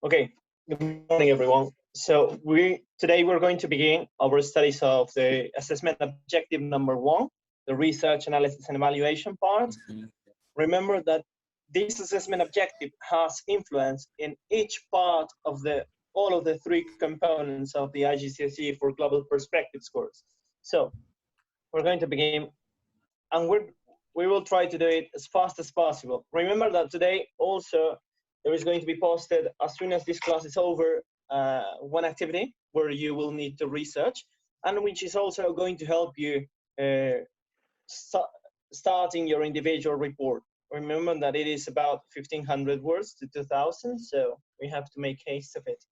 Okay, good morning, everyone. So today we're going to begin our studies of the assessment objective number 1, the research analysis and evaluation part. Remember that this assessment objective has influence in each part of all of the 3 components of the IGCSE for Global Perspectives course. So we're going to begin, and we will try to do it as fast as possible. Remember that today also there is going to be posted, as soon as this class is over, one activity where you will need to research, and which is also going to help you starting your individual report. Remember that it is about 1,500 words to 2,000, so we have to make haste of it.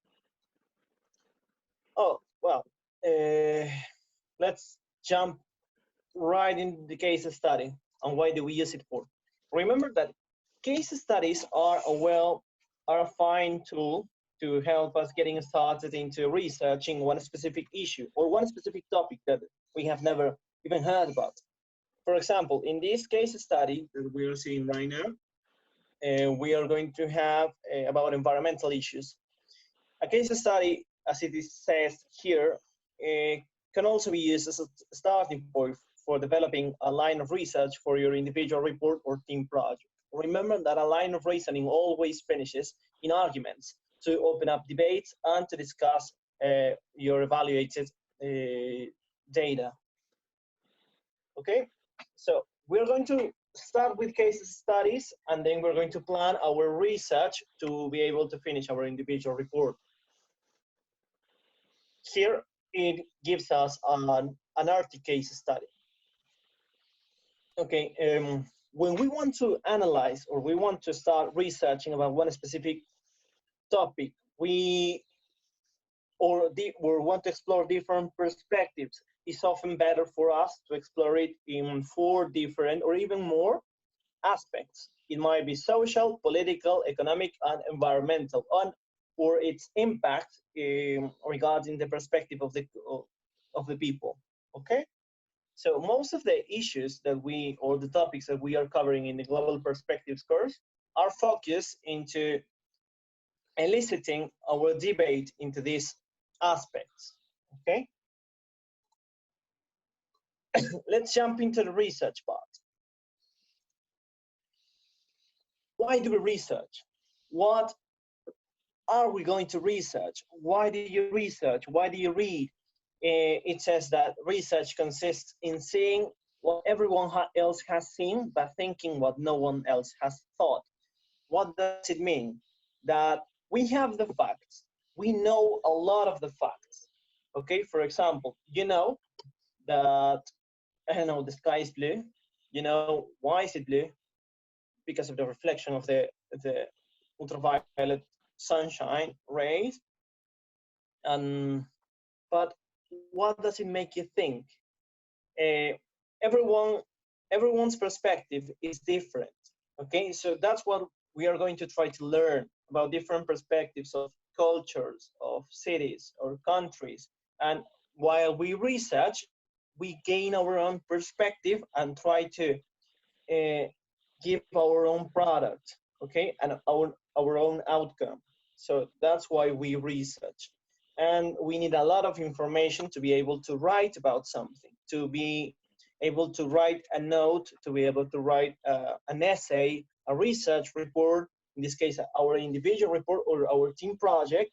Oh, well, let's jump right into the case study and why do we use it for. Remember that case studies are a fine tool to help us getting started into researching one specific issue or one specific topic that we have never even heard about. For example, in this case study that we are seeing right now, we are going to have about environmental issues. A case study, as it says here, can also be used as a starting point for developing a line of research for your individual report or team project. Remember that a line of reasoning always finishes in arguments to open up debates and to discuss your evaluated data. Okay, so we're going to start with case studies, and then we're going to plan our research to be able to finish our individual report. Here, it gives us an Arctic case study. Okay, when we want to analyze or we want to start researching about one specific topic, we want to explore different perspectives, it's often better for us to explore it in 4 different or even more aspects. It might be social, political, economic, and environmental, or its impact regarding the perspective of the people. Okay. So most of the issues that or the topics that we are covering in the Global Perspectives course are focused into eliciting our debate into these aspects, okay? Let's jump into the research part. Why do we research? What are we going to research? Why do you research? Why do you read? It says that research consists in seeing what everyone else has seen, but thinking what no one else has thought. What does it mean? That we have the facts. We know a lot of the facts. Okay, for example, you know that, the sky is blue. You know, why is it blue? Because of the reflection of the ultraviolet sunshine rays. But what does it make you think? Everyone's perspective is different. Okay, so that's what we are going to try to learn about different perspectives of cultures, of cities or countries. And while we research, we gain our own perspective and try to give our own product, okay, and our own outcome. So that's why we research. And we need a lot of information to be able to write about something, to be able to write a note, to be able to write an essay, a research report, in this case, our individual report or our team project.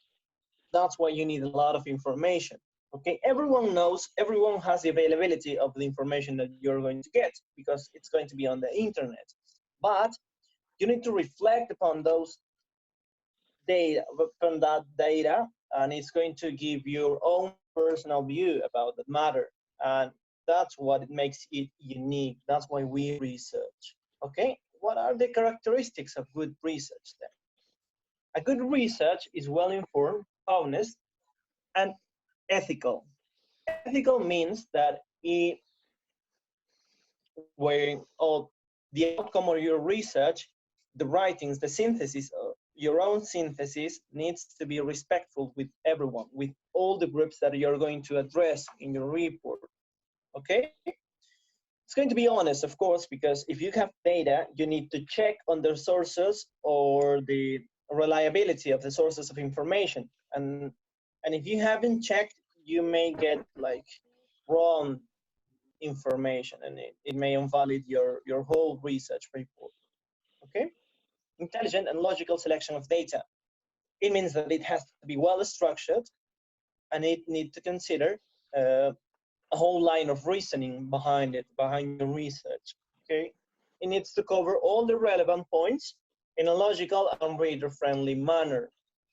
That's why you need a lot of information. Okay, everyone knows, everyone has the availability of the information that you're going to get because it's going to be on the internet. But you need to reflect upon those data, upon that data, and it's going to give your own personal view about the matter. And that's what it makes it unique. That's why we research. Okay, what are the characteristics of good research then? A good research is well-informed, honest, and ethical. Ethical means that the outcome of your research, the writings, the synthesis, your own synthesis needs to be respectful with everyone, with all the groups that you're going to address in your report. Okay? It's going to be honest, of course, because if you have data, you need to check on the sources or the reliability of the sources of information. And if you haven't checked, you may get like wrong information, and it may invalid your whole research report. Okay? Intelligent and logical selection of data. It means that it has to be well structured, and it needs to consider a whole line of reasoning behind it, behind your research. Okay? It needs to cover all the relevant points in a logical and reader-friendly manner.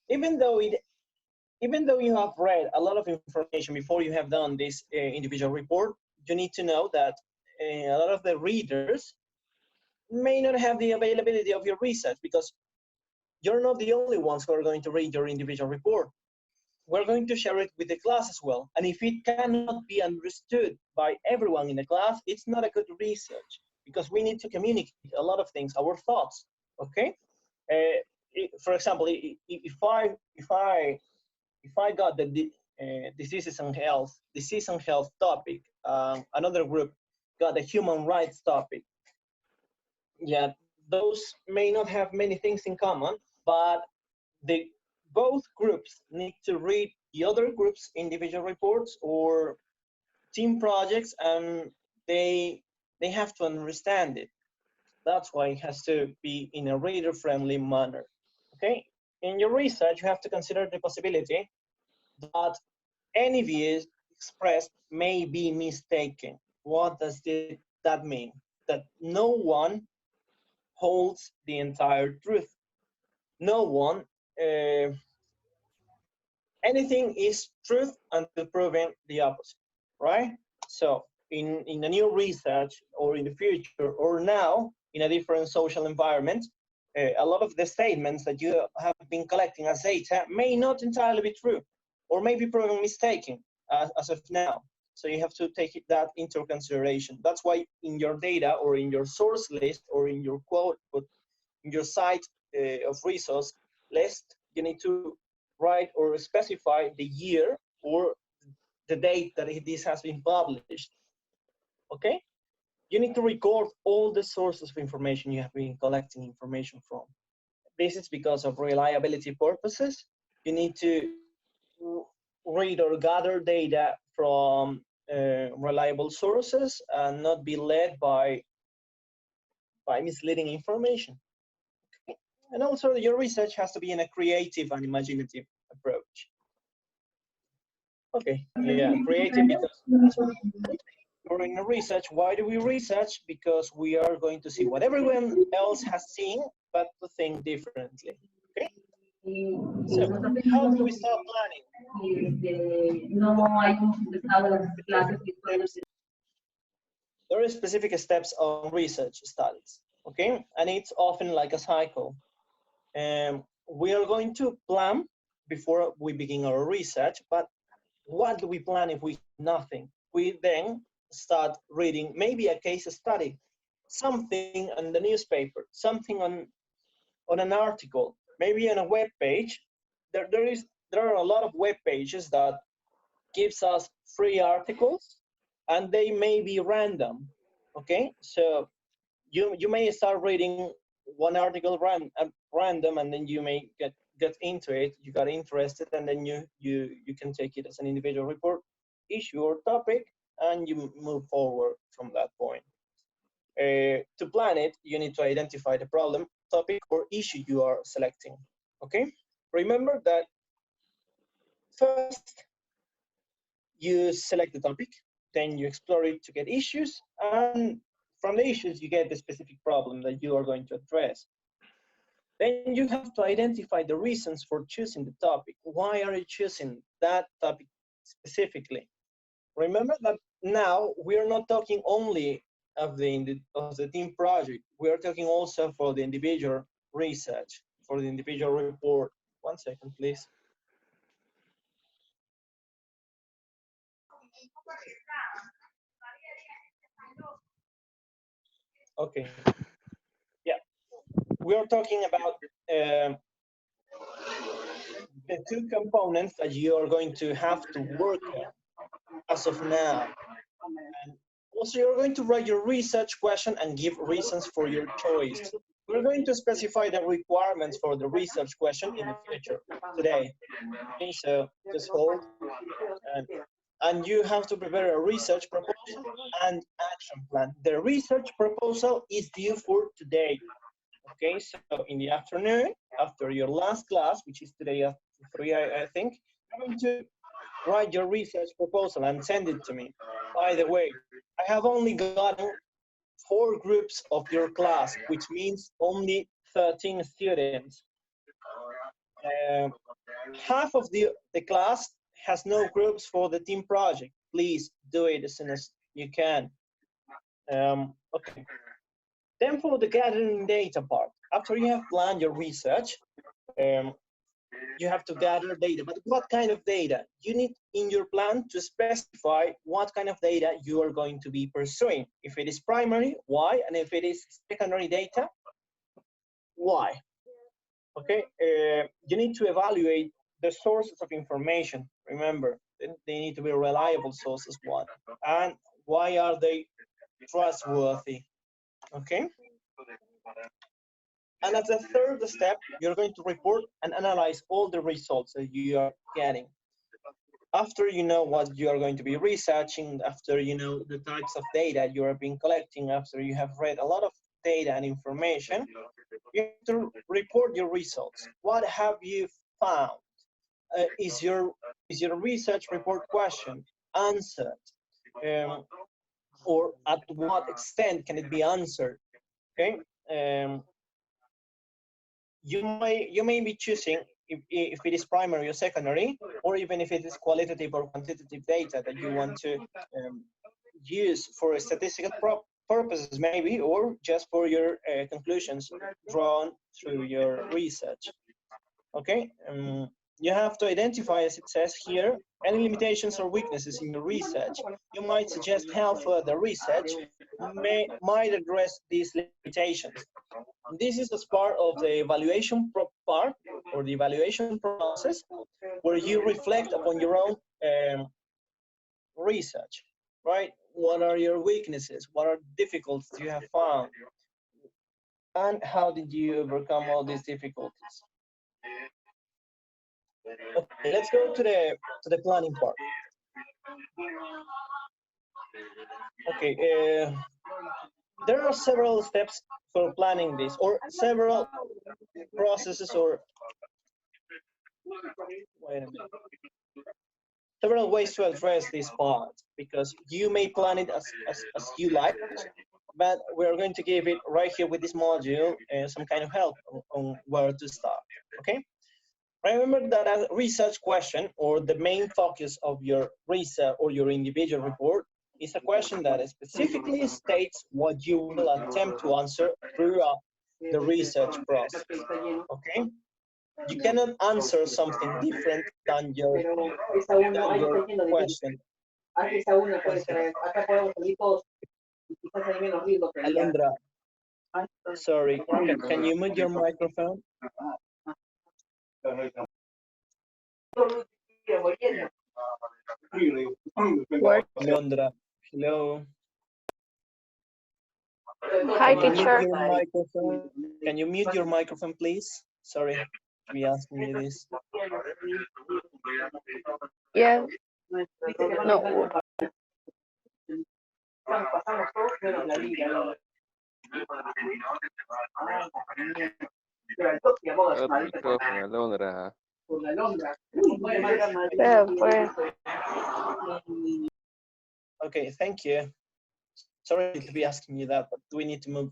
Even though you have read a lot of information before you have done this individual report, you need to know that a lot of the readers may not have the availability of your research, because you're not the only ones who are going to read your individual report. We're going to share it with the class as well. And if it cannot be understood by everyone in the class, it's not a good research, because we need to communicate a lot of things, our thoughts, okay? For example, if I got the disease and health topic, another group got the human rights topic. Yeah, those may not have many things in common, but both groups need to read the other group's individual reports or team projects, and they have to understand it. That's why it has to be in a reader-friendly manner. Okay? In your research, you have to consider the possibility that any views expressed may be mistaken. What does that mean? That no one holds the entire truth. No one, anything is truth until proven the opposite, right? So in a new research, or in the future, or now in a different social environment, a lot of the statements that you have been collecting as data may not entirely be true, or may be proven mistaken as of now. So you have to take that into consideration. That's why in your data, or in your source list, or in your quote, in your site of resource list, you need to write or specify the year or the date that this has been published. Okay? You need to record all the sources of information you have been collecting information from. This is because of reliability purposes. You need to read or gather data from reliable sources and not be led by misleading information. Okay? And also, your research has to be in a creative and imaginative approach. Okay, yeah, creative, because during the research, why do we research? Because we are going to see what everyone else has seen, but to think differently. Okay? So, how do we start planning? There are specific steps on research studies, okay? And it's often like a cycle. We are going to plan before we begin our research, but what do we plan if we nothing? We then start reading maybe a case study, something on the newspaper, something on an article, maybe on a web page. There are a lot of web pages that gives us free articles, and they may be random. Okay, so you may start reading one article random, and then you may get into it. You got interested, and then you can take it as an individual report, issue, or topic, and you move forward from that point. To plan it, you need to identify the problem, topic, or issue you are selecting. Okay, remember that first you select the topic, then you explore it to get issues, and from the issues you get the specific problem that you are going to address. Then you have to identify the reasons for choosing the topic. Why are you choosing that topic specifically? Remember that now we are not talking only of the team project. We are talking also for the individual research, for the individual report. 1 second, please. Okay. Yeah, we are talking about the two components that you are going to have to work on as of now. And also, you're going to write your research question and give reasons for your choice. We're going to specify the requirements for the research question in the future today. Okay, so just hold, and you have to prepare a research proposal and action plan. The research proposal is due for today. Okay, so in the afternoon, after your last class, which is today at 3, I think, you're going to write your research proposal and send it to me. By the way, I have only gotten 4 groups of your class, which means only 13 students. Half of the class has no groups for the team project. Please do it as soon as you can. Okay. Then for the gathering data part, after you have planned your research, you have to gather data. But what kind of data? You need in your plan to specify what kind of data you are going to be pursuing. If it is primary, why? And if it is secondary data, why? Okay, you need to evaluate the sources of information. Remember, they need to be reliable sources, one. And why are they trustworthy? Okay. And as a third step, you're going to report and analyze all the results that you are getting. After you know what you are going to be researching, after you know the types of data you are being collecting, after you have read a lot of data and information, you have to report your results. What have you found? Is your research report question answered? Or at what extent can it be answered? Okay. You may be choosing if it is primary or secondary, or even if it is qualitative or quantitative data that you want to use for statistical purposes, maybe, or just for your conclusions drawn through your research. Okay. You have to identify, as it says here, any limitations or weaknesses in your research. You might suggest how further research might address these limitations. This is as part of the evaluation part, or the evaluation process, where you reflect upon your own research, right? What are your weaknesses? What are difficulties you have found? And how did you overcome all these difficulties? Okay, let's go to the planning part. Okay, there are several steps for planning this, or several processes, or wait a minute, several ways to address this part, because you may plan it as you like, but we're going to give it right here with this module some kind of help on where to start. Okay. Remember that a research question, or the main focus of your research or your individual report, is a question that specifically states what you will attempt to answer throughout the research process. Okay? You cannot answer something different than your question. Alondra, sorry, can you mute your microphone? Alondra, hello. Hi, teacher. Can you mute your microphone, please? Sorry to be asking you this. Yeah. No. Alondra. Pues. Okay, thank you. Sorry to be asking you that, but we need to move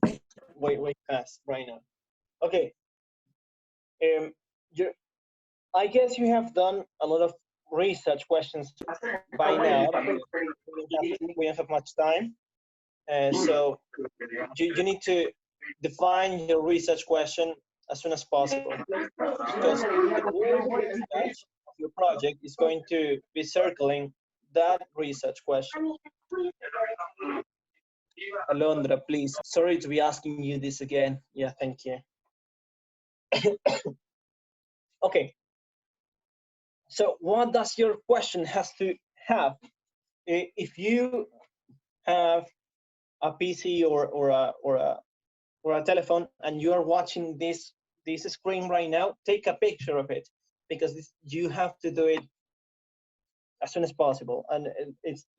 way fast right now. Okay. I guess you have done a lot of research questions by now. We don't have much time. So you need to define your research question as soon as possible, because the whole research of your project is going to be circling that research question. Alondra, please. Sorry to be asking you this again. Yeah, thank you. Okay. So what does your question has to have? If you have a PC or or a telephone and you are watching this screen right now, take a picture of it, because you have to do it as soon as possible, and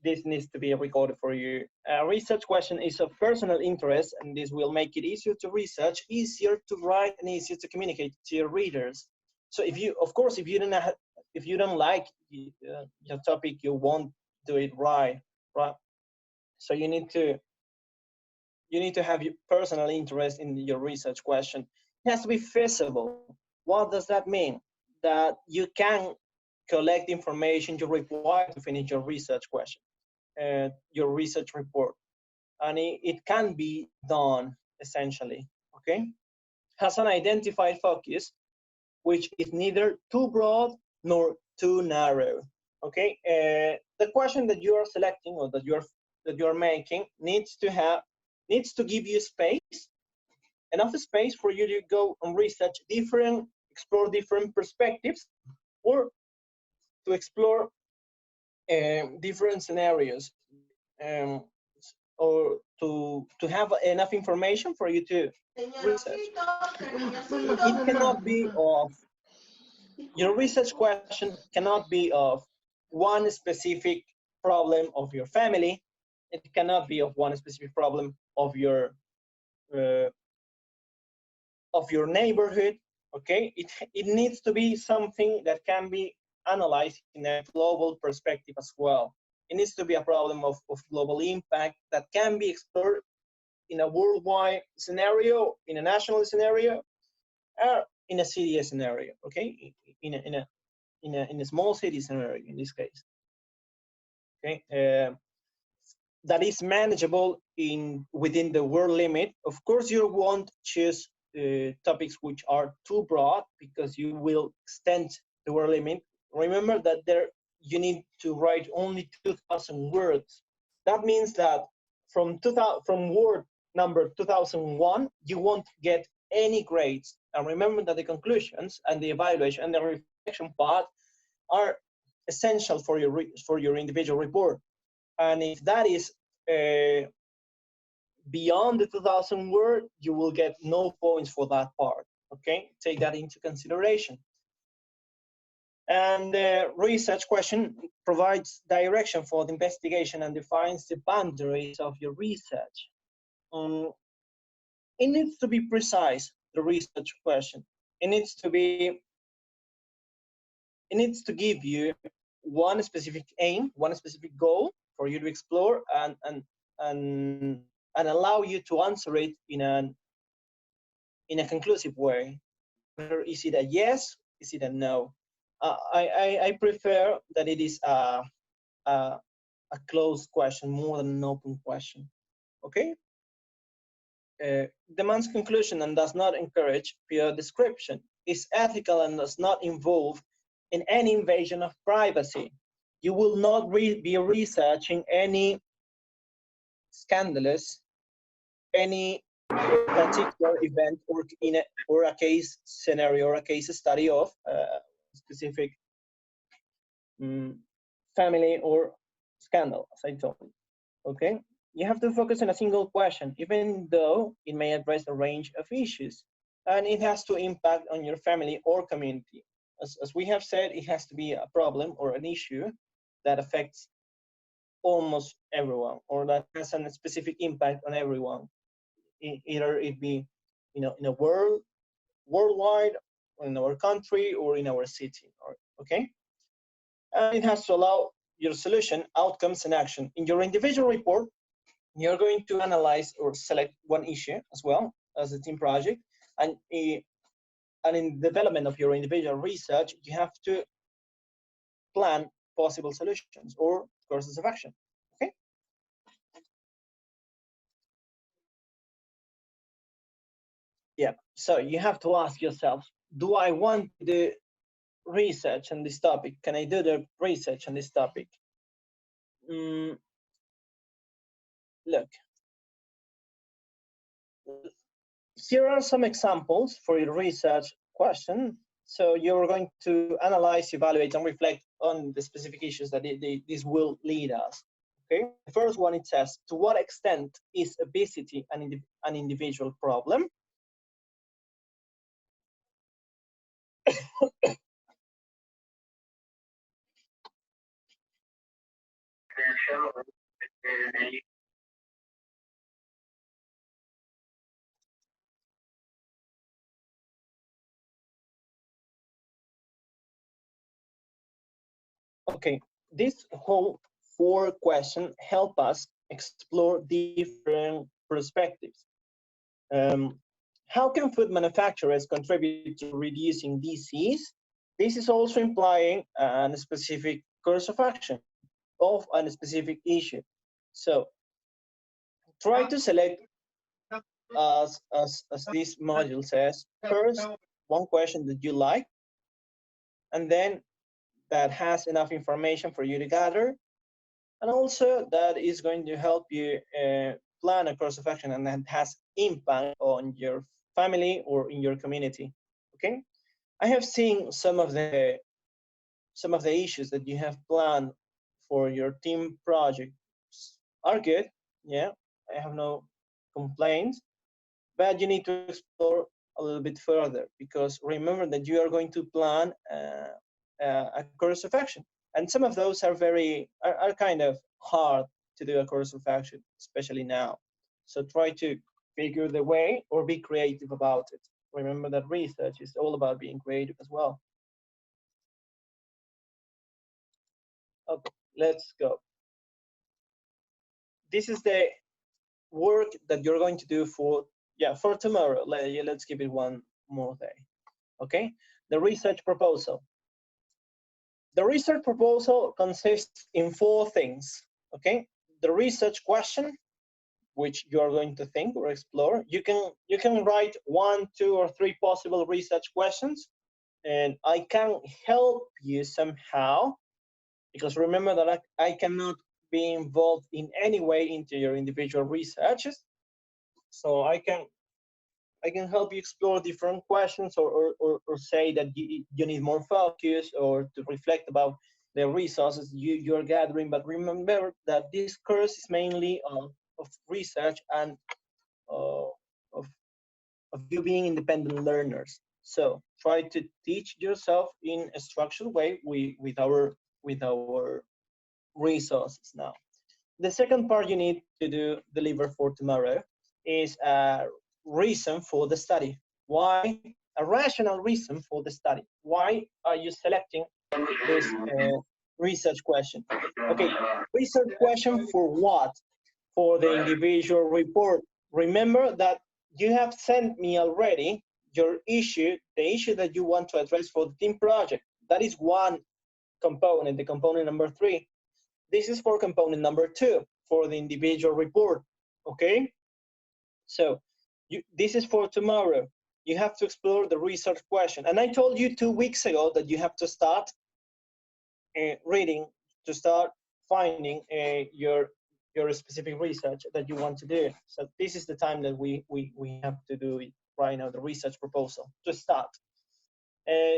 this needs to be recorded for you. A research question is of personal interest, and this will make it easier to research, easier to write, and easier to communicate to your readers. So if you, of course, if you don't like your topic, you won't do it right. So you need to have your personal interest in your research question. It has to be feasible. What does that mean? That you can collect information you require to finish your research question, your research report, and it can be done essentially. Okay, has an identified focus, which is neither too broad nor too narrow. Okay, the question that you are selecting or that you're making needs to give you space, enough space for you to go and research explore different perspectives, or to explore different scenarios, or to have enough information for you to research. It cannot be of your research question cannot be of one specific problem of your family. It cannot be of one specific problem of your neighborhood. Okay, it needs to be something that can be analyzed in a global perspective as well. It needs to be a problem of global impact that can be explored in a worldwide scenario, in a national scenario, or in a city scenario. Okay, in a small city scenario in this case. Okay, that is manageable within the word limit. Of course, you won't choose topics which are too broad, because you will extend the word limit. Remember that you need to write only 2,000 words. That means that from word number 2001, you won't get any grades. And remember that the conclusions and the evaluation and the reflection part are essential for your individual report. And if that is beyond the 2,000 word, you will get no points for that part. Okay, take that into consideration. And the research question provides direction for the investigation and defines the boundaries of your research. It needs to be precise, the research question. It needs to give you one specific aim, one specific goal for you to explore, and allow you to answer it in a conclusive way. Is it a yes? Is it a no? I prefer that it is a closed question more than an open question. Okay. Demands conclusion and does not encourage peer description. Is ethical and does not involve in any invasion of privacy. You will not be researching any scandalous, any particular event or a case scenario or a case study of a specific family or scandal, as I told you. Okay, you have to focus on a single question, even though it may address a range of issues, and it has to impact on your family or community. As we have said, it has to be a problem or an issue that affects almost everyone, or that has a specific impact on everyone. Either it be, in a worldwide, or in our country, or in our city. Okay, and it has to allow your solution, outcomes, and action. In your individual report, you're going to analyze or select one issue as well as a team project, and in development of your individual research, you have to plan possible solutions or courses of action. Okay. Yeah. So you have to ask yourself, do I want to do research on this topic? Can I do the research on this topic? Look, here are some examples for your research question. So you're going to analyze, evaluate, and reflect on the specific issues that this will lead us. Okay, the first one, it says, to what extent is obesity an individual problem? Okay, this whole four questions help us explore different perspectives. Um, how can food manufacturers contribute to reducing disease? This is also implying a specific course of action of a specific issue. So try to select, as this module says, first one question that you like, and then that has enough information for you to gather, and also that is going to help you plan a course of action and that has impact on your family or in your community. Okay, I have seen some of the issues that you have planned for your team projects are good. Yeah, I have no complaints, but you need to explore a little bit further, because remember that you are going to plan a course of action, and some of those are are kind of hard to do a course of action, especially now. So try to figure the way or be creative about it. Remember that research is all about being creative as well. Okay, let's go. This is the work that you're going to do for tomorrow. Let's give it one more day. Okay, the research proposal. The research proposal consists in four things. Okay, the research question, which you are going to think or explore. You can write 1, 2, or 3 possible research questions, and I can help you somehow, because remember that I cannot be involved in any way into your individual researches. So I can help you explore different questions, or say that you need more focus, or to reflect about the resources you're gathering. But remember that this course is mainly of research and uh, of, of you being independent learners. So try to teach yourself in a structured way with our resources now. The second part you need to deliver for tomorrow is a reason for the study. Why? A rational reason for the study. Why are you selecting this research question? Okay, research question for what? For the individual report. Remember that you have sent me already your issue, the issue that you want to address for the team project. That is one component, the component number 3. This is for component number 2, for the individual report. Okay, so this is for tomorrow. You have to explore the research question, and I told you 2 weeks ago that you have to start reading, to start finding your specific research that you want to do. So this is the time that we have to do it right now, the research proposal, to start.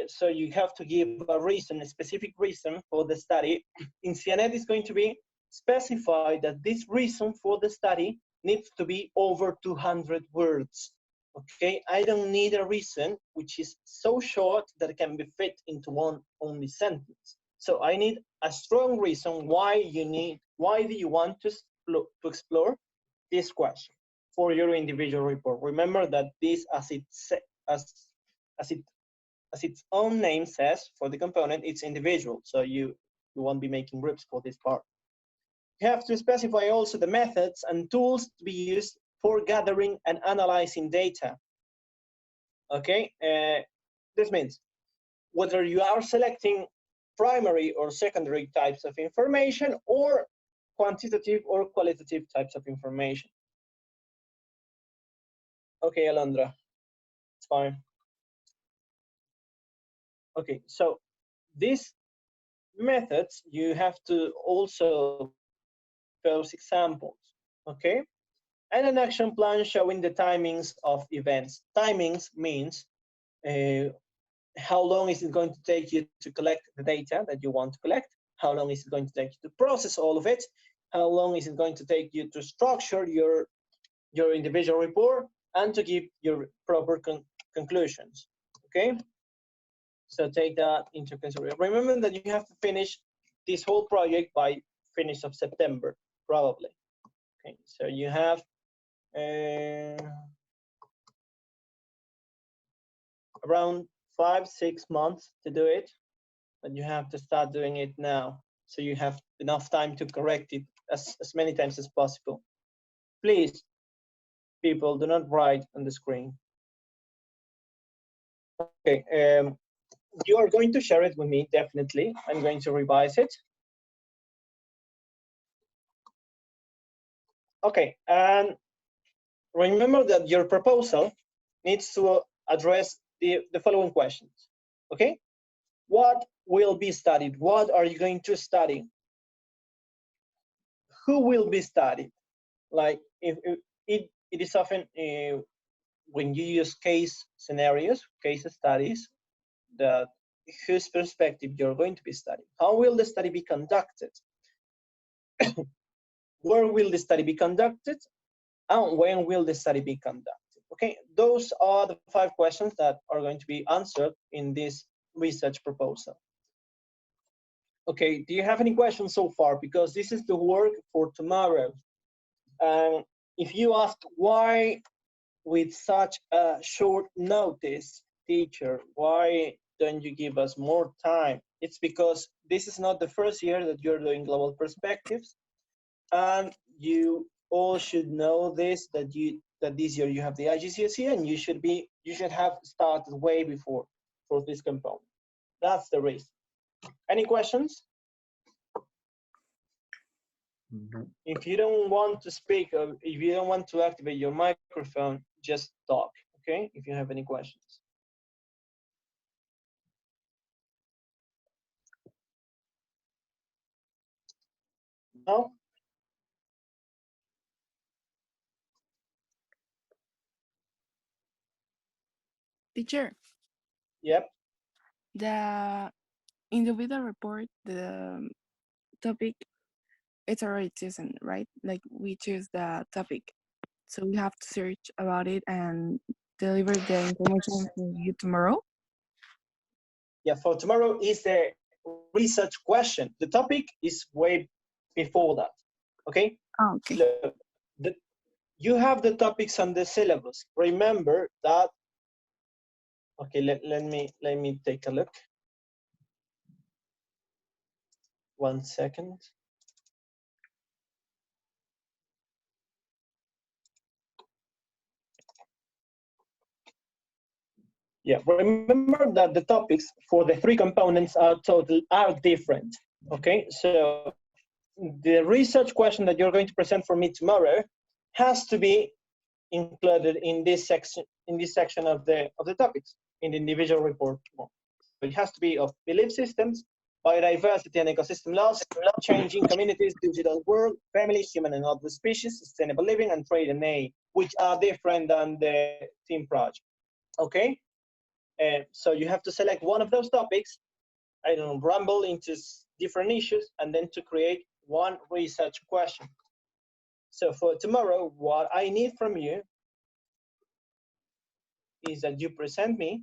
So you have to give a reason, a specific reason for the study. In CNET, it's going to be specified that this reason for the study needs to be over 200 words. Okay, I don't need a reason which is so short that it can be fit into one only sentence. So I need a strong reason why do you want to explore this question for your individual report. Remember that this, as its own name says, for the component, it's individual. So you won't be making groups for this part. You have to specify also the methods and tools to be used for gathering and analyzing data. Okay, this means whether you are selecting primary or secondary types of information, or quantitative or qualitative types of information. Okay, Alondra, it's fine. Okay, so these methods, you have to also those examples, okay? And an action plan showing the timings of events. Timings means how long is it going to take you to collect the data that you want to collect? How long is it going to take you to process all of it? how long is it going to take you to structure your individual report and to give your proper conclusions. Okay, so take that into consideration. Remember that you have to finish this whole project by finish of September, probably. Okay, so you have around 5-6 months to do it, but you have to start doing it now, so you have enough time to correct it as many times as possible. Please, people, do not write on the screen. Okay, you are going to share it with me, definitely. I'm going to revise it. Okay, and remember that your proposal needs to address the following questions. Okay, what will be studied? What are you going to study? Who will be studied? Like, if it is often when you use case scenarios, case studies, that whose perspective you're going to be studying. How will the study be conducted? Where will the study be conducted? And when will the study be conducted? Okay, those are the 5 questions that are going to be answered in this research proposal. Okay, do you have any questions so far? Because this is the work for tomorrow. And if you ask why with such a short notice, teacher, why don't you give us more time? It's because this is not the first year that you're doing global perspectives, and you all should know this, that this year you have the IGCSE, and you should have started way before for this component. That's the reason. Any questions? No. If you don't want to speak, or if you don't want to activate your microphone, just talk, okay? If you have any questions. No? Teacher, Yep. the individual report, the topic, it's already chosen, right? Like we choose the topic. So we have to search about it and deliver the information to you tomorrow. Yeah, for tomorrow is the research question. The topic is way before that, okay? Oh, okay. Look, you have the topics on the syllabus. Remember that. Okay, let me take a look. 1 second. Yeah, remember that the topics for the 3 components are different. Okay, so the research question that you're going to present for me tomorrow has to be included in this section of the topics in the individual report. It has to be of belief systems, biodiversity and ecosystem loss, changing communities, digital world, family, human and other species, sustainable living, and trade and aid, which are different than the team project. Okay, so you have to select one of those topics, I don't know, ramble into different issues, and then to create one research question. So for tomorrow, what I need from you is that you present me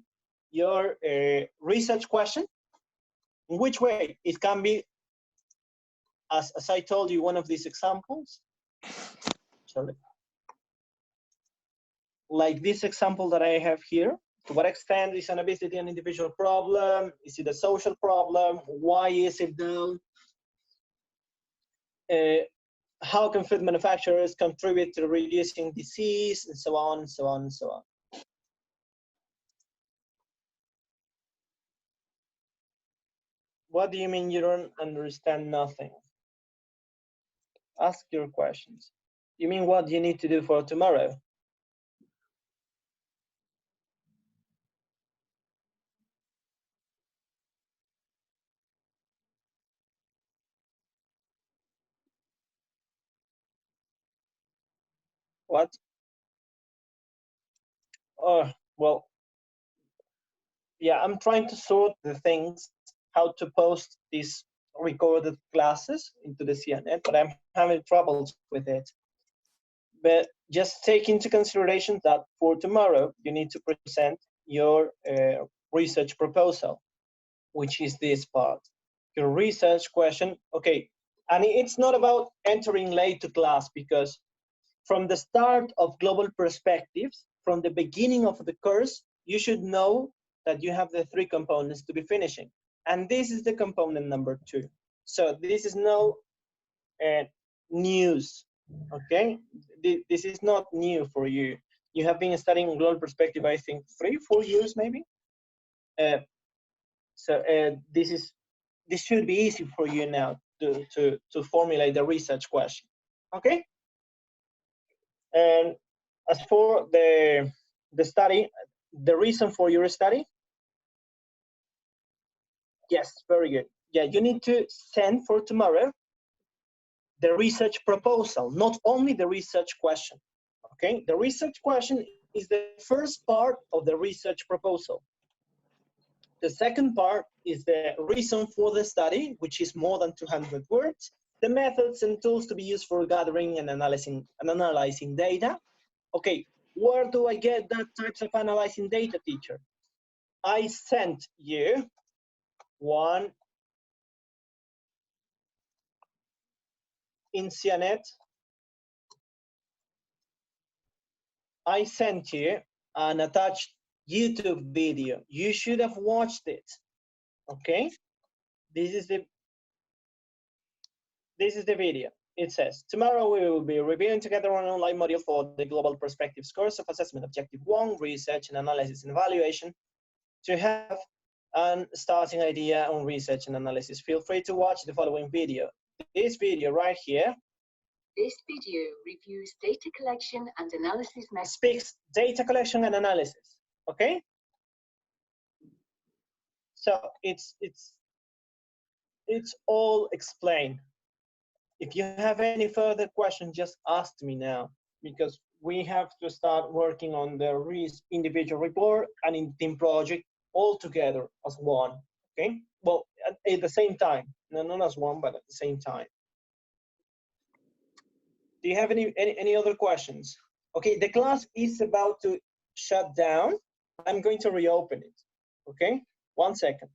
your research question. In which way? It can be, as I told you, one of these examples. Sorry. Like this example that I have here. To what extent is an obesity an individual problem? Is it a social problem? Why is it down? How can food manufacturers contribute to reducing disease, and so on, and so on, and so on. What do you mean you don't understand nothing? Ask your questions. You mean what you need to do for tomorrow? What? Oh, well, yeah, I'm trying to sort the things, how to post these recorded classes into the CNET, but I'm having troubles with it. But just take into consideration that for tomorrow, you need to present your research proposal, which is this part. Your research question, okay. And it's not about entering late to class, because from the start of Global Perspectives, from the beginning of the course, you should know that you have the 3 components to be finishing. And this is the component number 2. So this is no news, okay? This is not new for you. You have been studying Global Perspective, I think, 3-4 years maybe. This should be easy for you now to formulate the research question, okay? And as for the study, the reason for your study, yes, very good. Yeah, you need to send for tomorrow the research proposal, not only the research question, okay? The research question is the first part of the research proposal. The second part is the reason for the study, which is more than 200 words, the methods and tools to be used for gathering and analyzing data. Okay, where do I get that types of analyzing data, teacher? I sent you one in CNET. I sent you an attached YouTube video. You should have watched it, okay? This is the video. It says, tomorrow we will be reviewing together an online module for the Global Perspectives course of assessment, objective 1, research and analysis and evaluation. To have a starting idea on research and analysis, feel free to watch the following video. This video right here. This video reviews data collection and analysis methods. Speaks data collection and analysis, okay? So it's all explained. If you have any further questions, just ask me now, because we have to start working on the individual report and in team project all together as one, okay? Well, at the same time, no, not as one, but at the same time. Do you have any other questions? Okay, the class is about to shut down. I'm going to reopen it, okay? 1 second.